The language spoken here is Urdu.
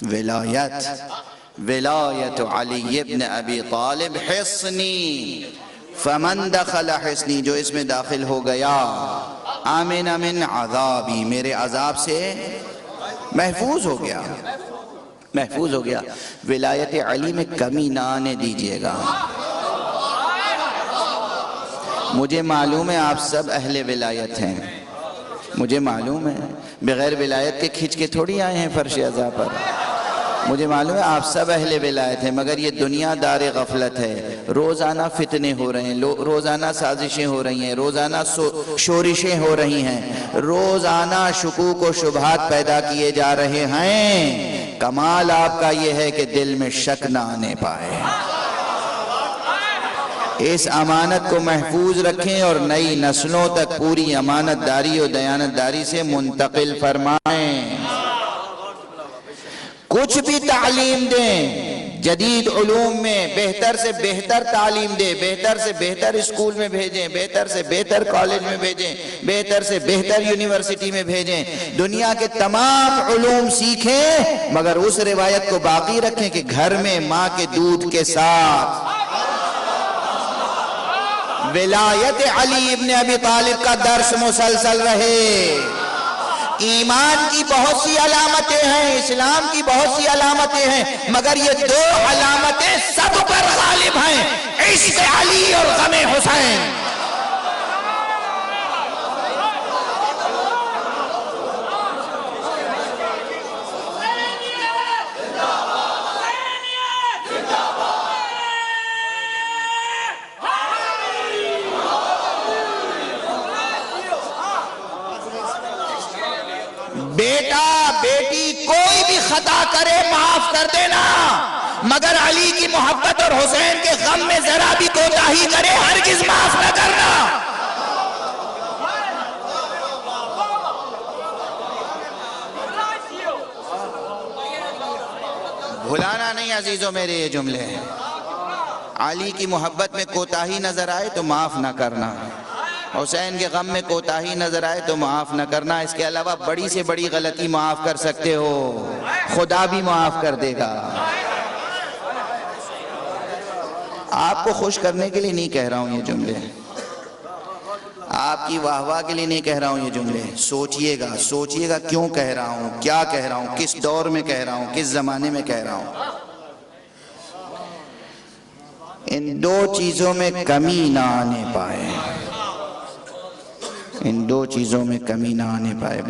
ولایت علی ابن ابی طالب حصنی فمن دخل حصنی، جو اس میں داخل ہو گیا آمن من عذابی، میرے عذاب سے محفوظ ہو گیا، محفوظ ہو گیا۔ ولایت علی میں کمی نہ آنے دیجئے گا۔ مجھے معلوم ہے آپ سب اہل ولایت ہیں، مجھے معلوم ہے، بغیر ولایت کے کھچ کے تھوڑی آئے ہیں فرش عزا پر، مجھے معلوم ہے آپ سب اہل ولایت ہیں، مگر یہ دنیا دار غفلت ہے۔ روزانہ فتنے ہو رہے ہیں، روزانہ سازشیں ہو رہی ہیں، روزانہ شورشیں ہو رہی ہیں، روزانہ شکوک و شبہات پیدا کیے جا رہے ہیں۔ کمال آپ کا یہ ہے کہ دل میں شک نہ آنے پائے۔ اس امانت کو محفوظ رکھیں اور نئی نسلوں تک پوری امانت داری اور دیانت داری سے منتقل فرمائیں۔ کچھ بھی تعلیم دیں، جدید علوم میں بہتر سے بہتر تعلیم دیں، بہتر سے بہتر اسکول میں بھیجیں، بہتر سے بہتر کالج میں بھیجیں، بہتر سے بہتر یونیورسٹی میں بھیجیں، دنیا کے تمام علوم سیکھیں، مگر اس روایت کو باقی رکھیں کہ گھر میں ماں کے دودھ کے ساتھ ولایت علی ابن ابی طالب کا درس مسلسل رہے۔ ایمان کی بہت سی علامتیں ہیں، اسلام کی بہت سی علامتیں ہیں، مگر یہ دو علامتیں سب پر غالب ہیں، عشق علی اور غم حسین۔ بیٹا بیٹی کوئی بھی خطا کرے معاف کر دینا، مگر علی کی محبت اور حسین کے غم میں ذرا بھی کوتاہی کرے ہرگز معاف نہ کرنا۔ بھلانا نہیں عزیزوں میرے یہ جملے، علی کی محبت میں کوتاہی نظر آئے تو معاف نہ کرنا، حسین کے غم میں کوتاہی نظر آئے تو معاف نہ کرنا۔ اس کے علاوہ بڑی سے بڑی غلطی معاف کر سکتے ہو، خدا بھی معاف کر دے گا۔ آپ کو خوش کرنے کے لیے نہیں کہہ رہا ہوں یہ جملے، آپ کی واہ واہ کے لیے نہیں کہہ رہا ہوں یہ جملے۔ سوچئے گا کیوں کہہ رہا ہوں، کیا کہہ رہا ہوں، کس دور میں کہہ رہا ہوں، کس زمانے میں کہہ رہا ہوں۔ ان دو چیزوں میں کمی نہ آنے پائے، ان دو چیزوں میں کمی نہ آنے پائے۔